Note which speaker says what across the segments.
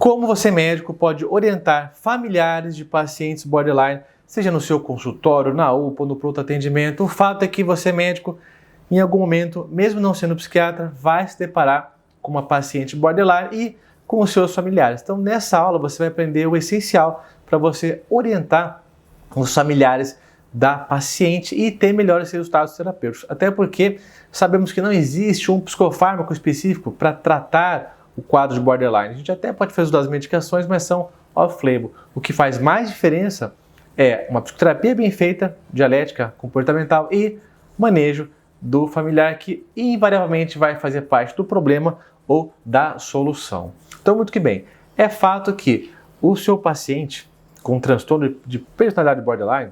Speaker 1: Como você, médico, pode orientar familiares de pacientes borderline, seja no seu consultório, na UPA, no pronto atendimento? O fato é que você, médico, em algum momento, mesmo não sendo psiquiatra, vai se deparar com uma paciente borderline e com os seus familiares. Então, nessa aula, você vai aprender o essencial para você orientar os familiares da paciente e ter melhores resultados terapêuticos. Até porque sabemos que não existe um psicofármaco específico para tratar o quadro de borderline. A gente até pode fazer das medicações, mas são off-label. O que faz mais diferença é uma psicoterapia bem feita, dialética, comportamental e manejo do familiar, que invariavelmente vai fazer parte do problema ou da solução. Então, muito que bem, é fato que o seu paciente com transtorno de personalidade borderline,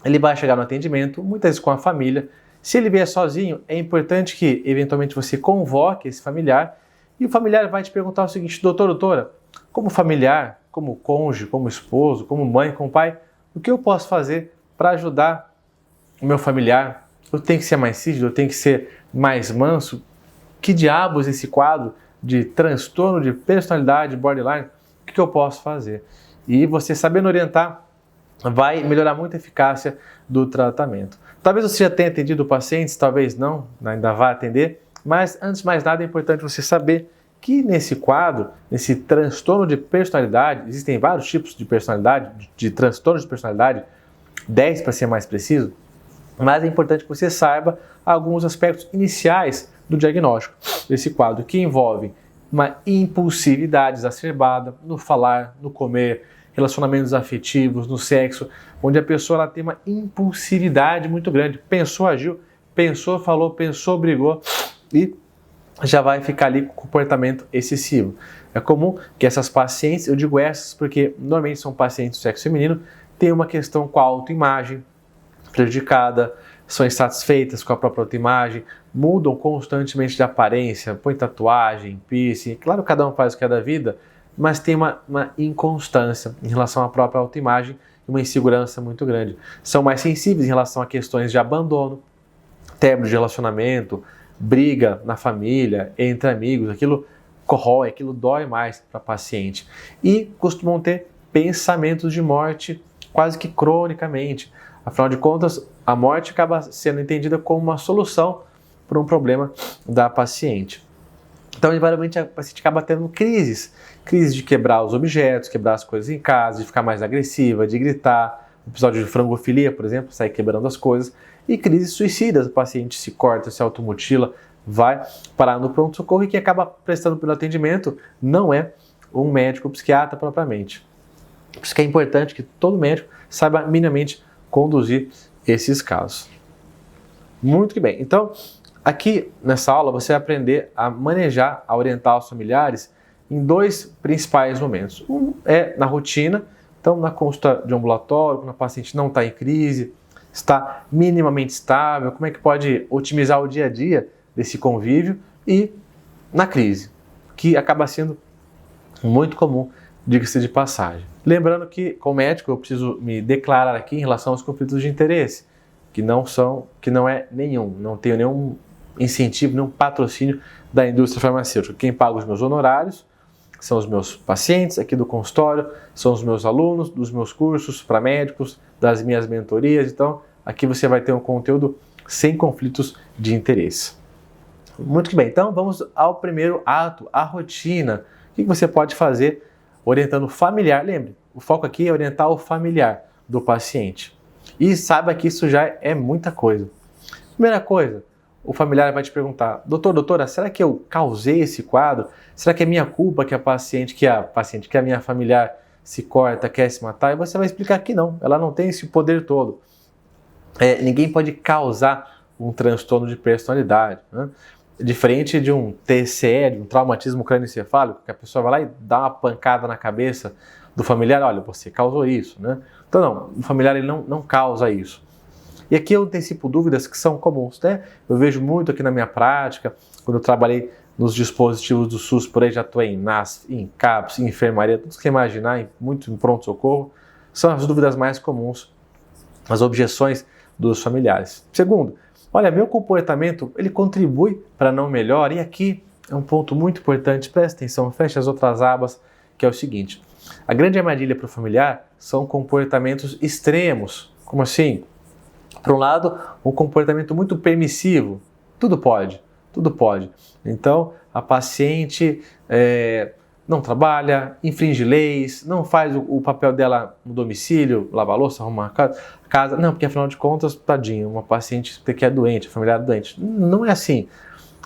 Speaker 1: ele vai chegar no atendimento, muitas vezes com a família. Se ele vier sozinho, é importante que, eventualmente, você convoque esse familiar e o familiar vai te perguntar o seguinte: doutor, doutora, como familiar, como cônjuge, como esposo, como mãe, como pai, o que eu posso fazer para ajudar o meu familiar? Eu tenho que ser mais rígido, eu tenho que ser mais manso? Que diabos esse quadro de transtorno de personalidade borderline? O que eu posso fazer? E você sabendo orientar, vai melhorar muito a eficácia do tratamento. Talvez você já tenha atendido pacientes, talvez não, ainda vai atender, mas antes de mais nada é importante você saber que nesse quadro, nesse transtorno de personalidade, existem vários tipos de personalidade, de transtorno de personalidade, 10 para ser mais preciso, mas é importante que você saiba alguns aspectos iniciais do diagnóstico desse quadro, que envolve uma impulsividade exacerbada no falar, no comer, relacionamentos afetivos, no sexo, onde a pessoa ela tem uma impulsividade muito grande. Pensou, agiu, pensou, falou, pensou, brigou e já vai ficar ali com comportamento excessivo. É comum que essas pacientes, eu digo essas porque normalmente são pacientes do sexo feminino, têm uma questão com a autoimagem prejudicada, são insatisfeitas com a própria autoimagem, mudam constantemente de aparência, põem tatuagem, piercing. Claro, cada um faz o que é da vida, mas tem uma inconstância em relação à própria autoimagem e uma insegurança muito grande. São mais sensíveis em relação a questões de abandono, término de relacionamento, briga na família, entre amigos, aquilo corrói, aquilo dói mais para a paciente. E costumam ter pensamentos de morte quase que cronicamente. Afinal de contas, a morte acaba sendo entendida como uma solução para um problema da paciente. Então, invariavelmente, a paciente acaba tendo crises de quebrar os objetos, quebrar as coisas em casa, de ficar mais agressiva, de gritar, episódio de frangofilia, por exemplo, sair quebrando as coisas, e crises suicidas, o paciente se corta, se automutila, vai parar no pronto-socorro e quem acaba prestando pelo atendimento não é um médico psiquiatra propriamente. Por isso que é importante que todo médico saiba minimamente conduzir esses casos. Muito que bem. Então, aqui nessa aula você vai aprender a manejar, a orientar os familiares em dois principais momentos. Um é na rotina, então na consulta de ambulatório, quando a paciente não está em crise, está minimamente estável, como é que pode otimizar o dia a dia desse convívio, e na crise, que acaba sendo muito comum, diga-se de passagem. Lembrando que, como médico, eu preciso me declarar aqui em relação aos conflitos de interesse, que não é nenhum, não tenho nenhum incentivo, nenhum patrocínio da indústria farmacêutica. Quem paga os meus honorários são os meus pacientes aqui do consultório, são os meus alunos dos meus cursos para médicos, das minhas mentorias. Então, aqui você vai ter um conteúdo sem conflitos de interesse. Muito que bem, então vamos ao primeiro ato, a rotina. O que você pode fazer orientando o familiar? Lembre, o foco aqui é orientar o familiar do paciente. E saiba que isso já é muita coisa. Primeira coisa, o familiar vai te perguntar: doutor, doutora, será que eu causei esse quadro? Será que é minha culpa que a minha familiar se corta, quer se matar? E você vai explicar que não, ela não tem esse poder todo. Ninguém pode causar um transtorno de personalidade, né? Diferente de um TCE, de um traumatismo crânioencefálico, que a pessoa vai lá e dá uma pancada na cabeça do familiar: olha, você causou isso, né? Então não, o familiar ele não causa isso. E aqui eu antecipo dúvidas que são comuns, né? Eu vejo muito aqui na minha prática, quando eu trabalhei nos dispositivos do SUS, por aí já atuei em NASF, em CAPS, em enfermaria, tudo que você imaginar, muito em pronto-socorro, são as dúvidas mais comuns, as objeções dos familiares. Segundo, olha, meu comportamento, ele contribui para não melhor, e aqui é um ponto muito importante, presta atenção, feche as outras abas que é o seguinte: a grande armadilha para o familiar são comportamentos extremos. Como assim? Por um lado, um comportamento muito permissivo. Tudo pode, tudo pode. Então, a paciente não trabalha, infringe leis, não faz o papel dela no domicílio, lavar louça, arrumar a casa. Não, porque afinal de contas, tadinho, uma paciente que é doente, familiar doente. Não é assim.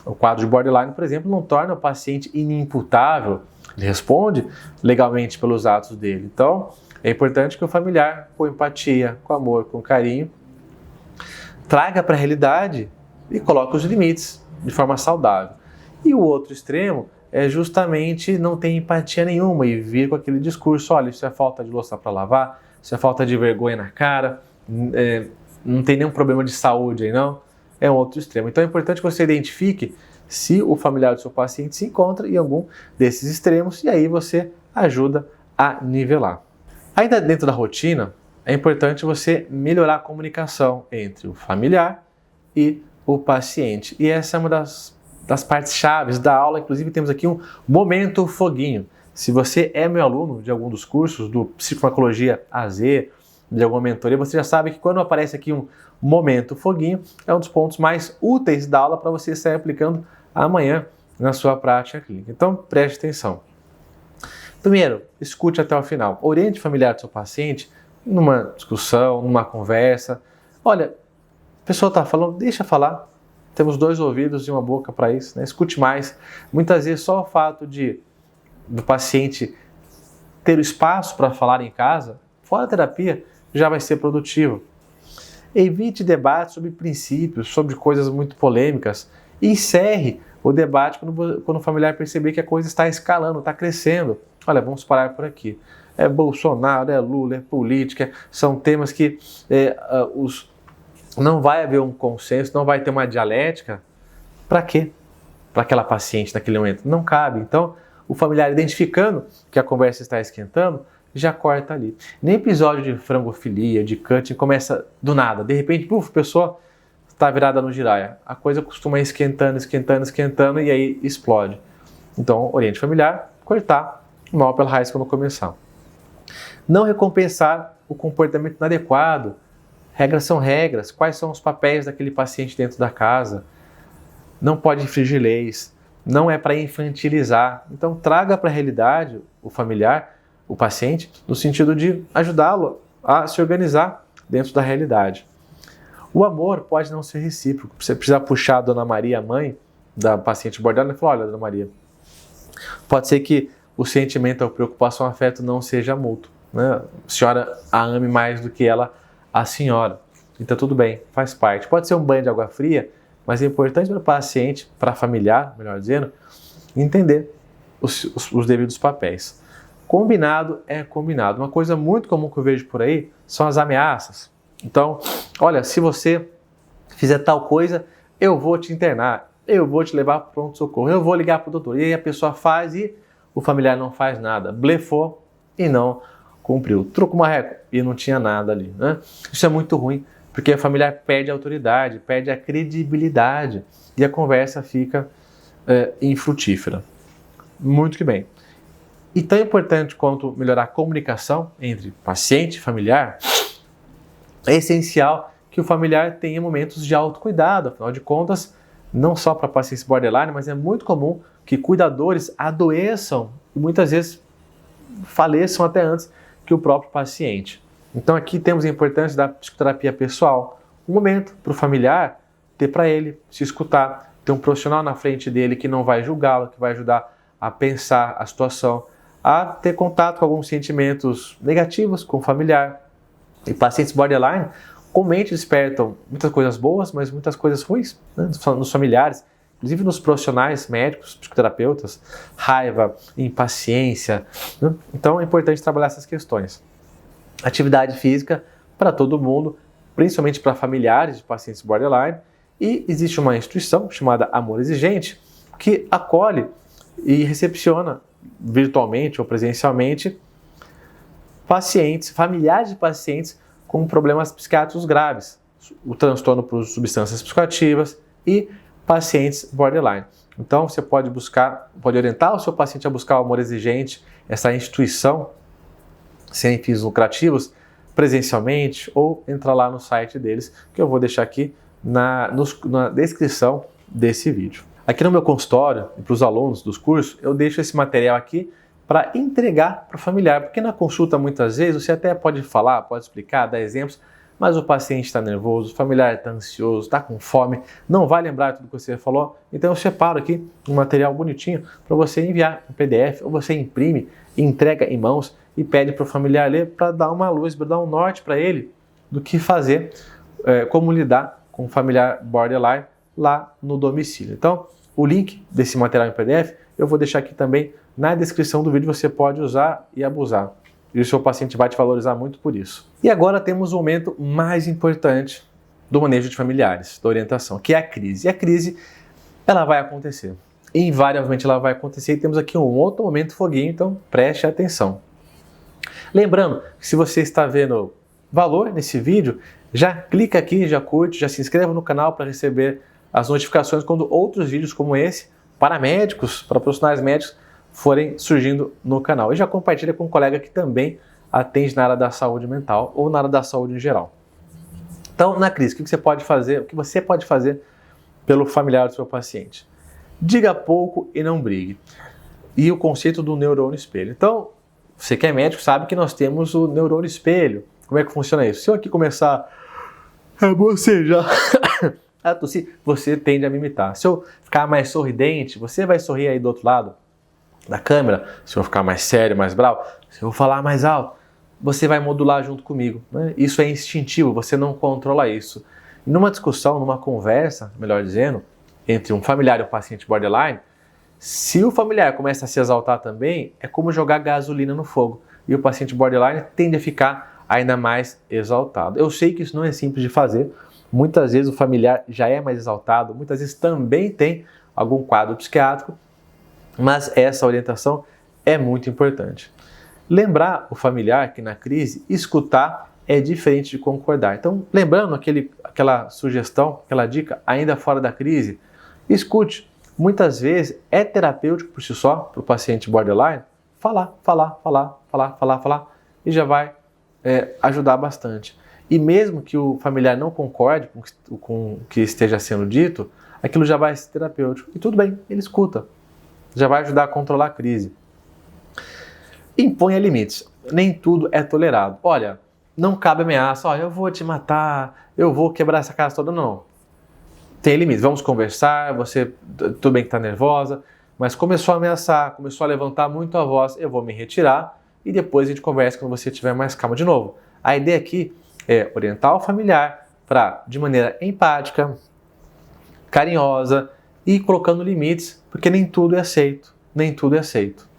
Speaker 1: O quadro de borderline, por exemplo, não torna o paciente inimputável. Ele responde legalmente pelos atos dele. Então, é importante que o familiar, com empatia, com amor, com carinho, traga para a realidade e coloque os limites de forma saudável. E o outro extremo é justamente não ter empatia nenhuma e vir com aquele discurso: olha, isso é falta de louça para lavar, isso é falta de vergonha na cara, não tem nenhum problema de saúde aí não. É um outro extremo. Então é importante que você identifique se o familiar do seu paciente se encontra em algum desses extremos e aí você ajuda a nivelar. Ainda dentro da rotina, é importante você melhorar a comunicação entre o familiar e o paciente. E essa é uma das partes chaves da aula. Inclusive temos aqui um momento foguinho. Se você é meu aluno de algum dos cursos do Psicofarmacologia AZ, de alguma mentoria, você já sabe que quando aparece aqui um momento foguinho, é um dos pontos mais úteis da aula para você sair aplicando amanhã na sua prática clínica. Então, preste atenção. Primeiro, escute até o final. Oriente o familiar do seu paciente numa discussão, numa conversa. Olha, a pessoa está falando, deixa falar. Temos 2 ouvidos e uma boca para isso, né? Escute mais. Muitas vezes só o fato do paciente ter o espaço para falar em casa, fora a terapia, já vai ser produtivo. Evite debate sobre princípios, sobre coisas muito polêmicas. Encerre o debate quando o familiar perceber que a coisa está escalando, está crescendo. Olha, vamos parar por aqui. É Bolsonaro, é Lula, é política, são temas que não vai haver um consenso, não vai ter uma dialética. Para quê? Para aquela paciente naquele momento. Não cabe. Então, o familiar identificando que a conversa está esquentando, já corta ali. Nem episódio de frangofilia, de cutting, começa do nada. De repente, a pessoa está virada no giraia. A coisa costuma ir esquentando e aí explode. Então, oriente familiar, cortar mal pela raiz quando começar. Não recompensar o comportamento inadequado. Regras são regras. Quais são os papéis daquele paciente dentro da casa? Não pode infringir leis. Não é para infantilizar. Então, traga para a realidade o familiar, o paciente, no sentido de ajudá-lo a se organizar dentro da realidade. O amor pode não ser recíproco. Você precisa puxar a Dona Maria, a mãe da paciente borderline, e falar: olha, Dona Maria, pode ser que o sentimento, a preocupação, o afeto não seja mútuo, né? A senhora a ame mais do que ela a senhora. Então tudo bem, faz parte. Pode ser um banho de água fria, mas é importante para o paciente, para familiar, melhor dizendo, entender os devidos papéis. Combinado é combinado. Uma coisa muito comum que eu vejo por aí são as ameaças. Então, olha, se você fizer tal coisa, eu vou te internar, eu vou te levar para o pronto-socorro, eu vou ligar para o doutor. E aí a pessoa faz e o familiar não faz nada. Blefou e não cumpriu. Truco marreco e não tinha nada ali, né? Isso é muito ruim, porque o familiar perde a autoridade, perde a credibilidade e a conversa fica infrutífera. Muito que bem. E tão importante quanto melhorar a comunicação entre paciente e familiar, é essencial que o familiar tenha momentos de autocuidado. Afinal de contas, não só para pacientes borderline, mas é muito comum que cuidadores adoeçam e muitas vezes faleçam até antes que o próprio paciente. Então aqui temos a importância da psicoterapia pessoal. Um momento para o familiar ter para ele se escutar, ter um profissional na frente dele que não vai julgá-lo, que vai ajudar a pensar a situação, a ter contato com alguns sentimentos negativos com o familiar. E pacientes borderline comumente despertam muitas coisas boas, mas muitas coisas ruins, né, nos familiares, inclusive nos profissionais médicos, psicoterapeutas, raiva, impaciência, né? Então é importante trabalhar essas questões. Atividade física para todo mundo, principalmente para familiares de pacientes borderline, e existe uma instituição chamada Amor Exigente que acolhe e recepciona virtualmente ou presencialmente pacientes, familiares de pacientes com problemas psiquiátricos graves, o transtorno por substâncias psicoativas e pacientes borderline. Então você pode orientar o seu paciente a buscar o Amor Exigente. essa instituição sem fins lucrativos presencialmente ou entrar lá no site deles, que eu vou deixar aqui na descrição desse vídeo. Aqui no meu consultório, para os alunos dos cursos, eu deixo esse material aqui para entregar para o familiar, porque na consulta muitas vezes você até pode falar, pode explicar, dar exemplos, mas o paciente está nervoso, o familiar está ansioso, está com fome, não vai lembrar tudo que você falou, então eu separo aqui um material bonitinho para você enviar em PDF, ou você imprime, entrega em mãos e pede para o familiar ler para dar uma luz, para dar um norte para ele do que fazer, como lidar com o familiar borderline lá no domicílio. Então, o link desse material em PDF eu vou deixar aqui também na descrição do vídeo, você pode usar e abusar. E o seu paciente vai te valorizar muito por isso. E agora temos o momento mais importante do manejo de familiares, da orientação, que é a crise. E a crise, ela vai acontecer. Invariavelmente ela vai acontecer e temos aqui um outro momento foguinho, então preste atenção. Lembrando que se você está vendo valor nesse vídeo, já clica aqui, já curte, já se inscreva no canal para receber as notificações quando outros vídeos como esse, para médicos, para profissionais médicos, forem surgindo no canal. E já compartilha com um colega que também atende na área da saúde mental ou na área da saúde em geral. Então, na crise, o que você pode fazer? O que você pode fazer pelo familiar do seu paciente? Diga pouco e não brigue. E o conceito do neurônio espelho. Então, você que é médico sabe que nós temos o neurônio espelho. Como é que funciona isso? Se eu aqui começar a bocejar, a tossir, você tende a me imitar. Se eu ficar mais sorridente, você vai sorrir aí do outro lado da câmera. Se eu ficar mais sério, mais bravo, se eu falar mais alto, você vai modular junto comigo, né? Isso é instintivo, você não controla isso. E numa discussão, numa conversa, melhor dizendo, entre um familiar e um paciente borderline, se o familiar começa a se exaltar também, é como jogar gasolina no fogo. E o paciente borderline tende a ficar ainda mais exaltado. Eu sei que isso não é simples de fazer. Muitas vezes o familiar já é mais exaltado, muitas vezes também tem algum quadro psiquiátrico, mas essa orientação é muito importante. Lembrar o familiar que na crise, escutar é diferente de concordar. Então, lembrando aquela sugestão, aquela dica, ainda fora da crise, escute. Muitas vezes é terapêutico por si só, para o paciente borderline, falar, e já vai ajudar bastante. E mesmo que o familiar não concorde com o que esteja sendo dito, aquilo já vai ser terapêutico. E tudo bem, ele escuta. Já vai ajudar a controlar a crise. Imponha limites. Nem tudo é tolerado. Olha, não cabe ameaça. Olha, eu vou te matar, eu vou quebrar essa casa toda. Não. Tem limites. Vamos conversar, tudo bem que está nervosa, mas começou a ameaçar, começou a levantar muito a voz, eu vou me retirar e depois a gente conversa quando você estiver mais calma de novo. A ideia aqui é orientar o familiar para, de maneira empática, carinhosa e colocando limites, porque nem tudo é aceito, nem tudo é aceito.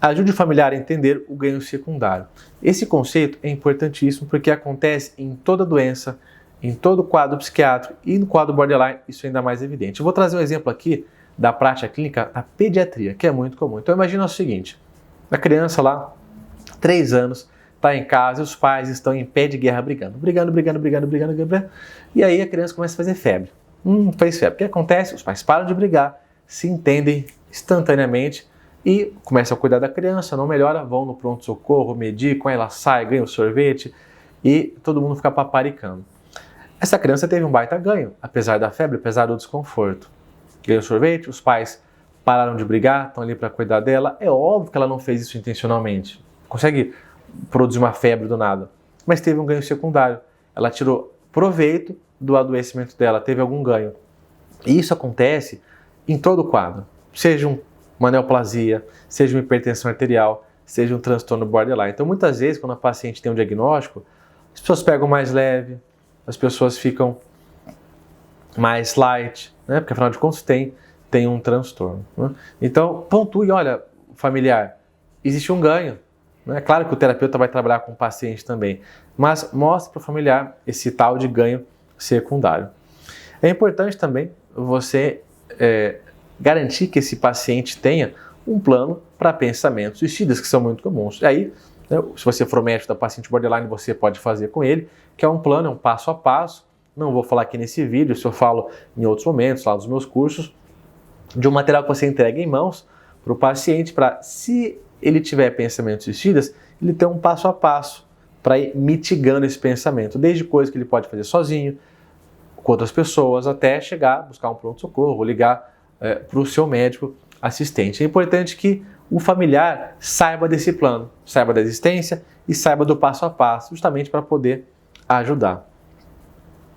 Speaker 1: Ajude o familiar a entender o ganho secundário. Esse conceito é importantíssimo porque acontece em toda doença, em todo quadro psiquiátrico e no quadro borderline, isso é ainda mais evidente. Eu vou trazer um exemplo aqui da prática clínica da pediatria, que é muito comum. Então imagina o seguinte, a criança lá, 3 anos, está em casa e os pais estão em pé de guerra brigando, e aí a criança começa a fazer febre. Fez febre. O que acontece? Os pais param de brigar, se entendem instantaneamente e começam a cuidar da criança, não melhora, vão no pronto-socorro, medicam, ela sai, ganha o sorvete e todo mundo fica paparicando. Essa criança teve um baita ganho, apesar da febre, apesar do desconforto. Ganhou sorvete, os pais pararam de brigar, estão ali para cuidar dela. É óbvio que ela não fez isso intencionalmente. Consegue produzir uma febre do nada. Mas teve um ganho secundário. Ela tirou proveito do adoecimento dela, teve algum ganho. E isso acontece em todo o quadro. Seja uma neoplasia, seja uma hipertensão arterial, seja um transtorno borderline. Então, muitas vezes, quando a paciente tem um diagnóstico, as pessoas pegam mais leve, as pessoas ficam mais light, né? Porque afinal de contas tem um transtorno. Né? Então, pontue, olha, familiar, existe um ganho. É claro que o terapeuta vai trabalhar com o paciente também, mas mostre para o familiar esse tal de ganho secundário. É importante também você garantir que esse paciente tenha um plano para pensamentos suicidas, que são muito comuns. E aí, né, se você for médico da paciente borderline, você pode fazer com ele, que é um plano, é um passo a passo. Não vou falar aqui nesse vídeo, isso eu falo em outros momentos, lá nos meus cursos, de um material que você entrega em mãos, para o paciente para, se ele tiver pensamentos suicidas, ele ter um passo a passo para ir mitigando esse pensamento, desde coisas que ele pode fazer sozinho, com outras pessoas, até chegar, buscar um pronto-socorro, ligar para o seu médico assistente. É importante que o familiar saiba desse plano, saiba da existência e saiba do passo a passo, justamente para poder ajudar.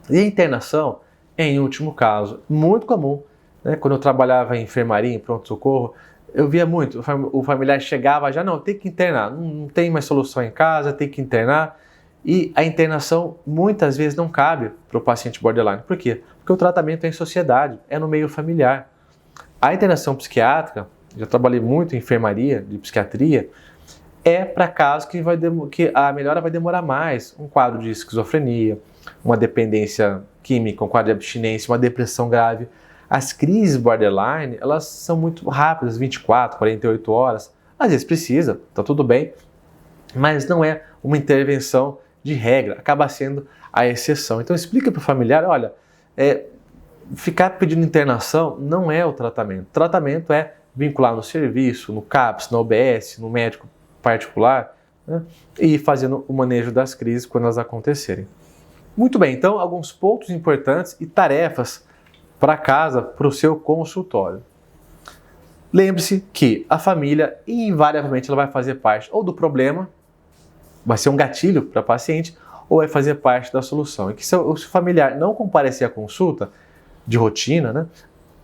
Speaker 1: E a internação, em último caso, muito comum, né? Quando eu trabalhava em enfermaria, em pronto-socorro, eu via muito, o familiar chegava já, não, tem que internar, não tem mais solução em casa, tem que internar. E a internação muitas vezes não cabe para o paciente borderline. Por quê? Porque o tratamento é em sociedade, é no meio familiar. A internação psiquiátrica, já trabalhei muito em enfermaria, de psiquiatria, é para casos que a melhora vai demorar mais. Um quadro de esquizofrenia, uma dependência química, um quadro de abstinência, uma depressão grave. As crises borderline, elas são muito rápidas, 24, 48 horas. Às vezes precisa, tá tudo bem, mas não é uma intervenção de regra, acaba sendo a exceção. Então explica para o familiar, olha, ficar pedindo internação não é o tratamento. O tratamento é vincular no serviço, no CAPS, no OBS, no médico particular, né, e ir fazendo o manejo das crises quando elas acontecerem. Muito bem, então alguns pontos importantes e tarefas para casa, para o seu consultório. Lembre-se que a família, invariavelmente, ela vai fazer parte ou do problema, vai ser um gatilho para o paciente, ou vai fazer parte da solução. E que se o familiar não comparecer à consulta de rotina, né,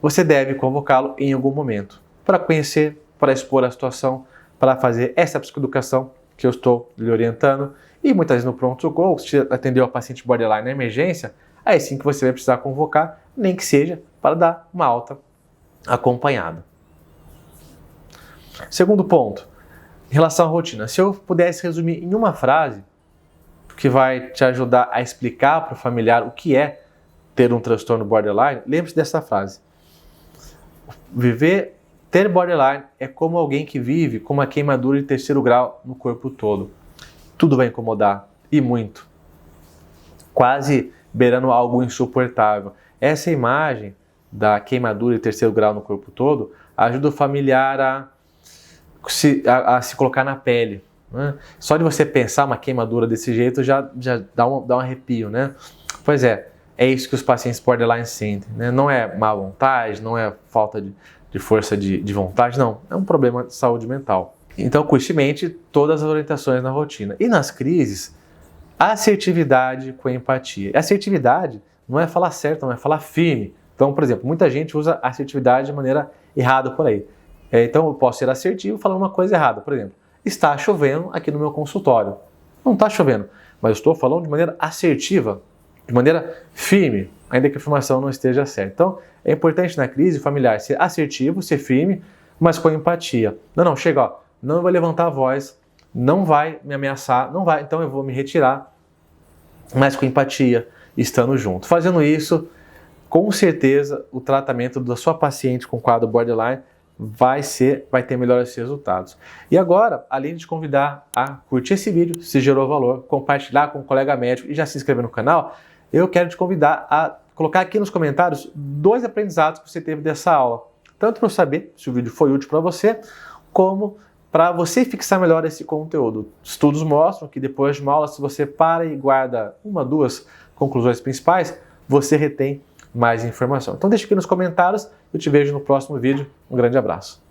Speaker 1: você deve convocá-lo em algum momento para conhecer, para expor a situação, para fazer essa psicoeducação que eu estou lhe orientando. E muitas vezes no pronto-socorro, se atendeu a paciente borderline na emergência, aí sim que você vai precisar convocar, nem que seja para dar uma alta acompanhada. Segundo ponto, em relação à rotina. Se eu pudesse resumir em uma frase, que vai te ajudar a explicar para o familiar o que é ter um transtorno borderline, lembre-se dessa frase. Ter borderline é como alguém que vive com uma queimadura de 3º grau no corpo todo. Tudo vai incomodar, e muito. Quase beirando algo insuportável. Essa imagem da queimadura de 3º grau no corpo todo ajuda o familiar a se colocar na pele. Né? Só de você pensar uma queimadura desse jeito já dá um arrepio, né? Pois é isso que os pacientes borderline sentem. Né? Não é má vontade, não é falta de força de vontade, não. É um problema de saúde mental. Então, cuide em mente todas as orientações na rotina. E nas crises, assertividade com empatia. Assertividade não é falar certo, não é falar firme. Então, por exemplo, muita gente usa assertividade de maneira errada por aí. Então, eu posso ser assertivo falando uma coisa errada. Por exemplo, está chovendo aqui no meu consultório. Não está chovendo, mas eu estou falando de maneira assertiva, de maneira firme, ainda que a informação não esteja certa. Então, é importante na crise familiar ser assertivo, ser firme, mas com empatia. Não, chega, ó, não vai levantar a voz, não vai me ameaçar, não vai, então eu vou me retirar, mas com empatia, estando junto. Fazendo isso, com certeza, o tratamento da sua paciente com quadro borderline vai ter melhores resultados. E agora, além de te convidar a curtir esse vídeo, se gerou valor, compartilhar com um colega médico e já se inscrever no canal, eu quero te convidar a colocar aqui nos comentários 2 aprendizados que você teve dessa aula. Tanto para eu saber se o vídeo foi útil para você, como para você fixar melhor esse conteúdo. Estudos mostram que depois de uma aula, se você para e guarda 1, 2 conclusões principais, você retém mais informação. Então deixa aqui nos comentários, eu te vejo no próximo vídeo. Um grande abraço.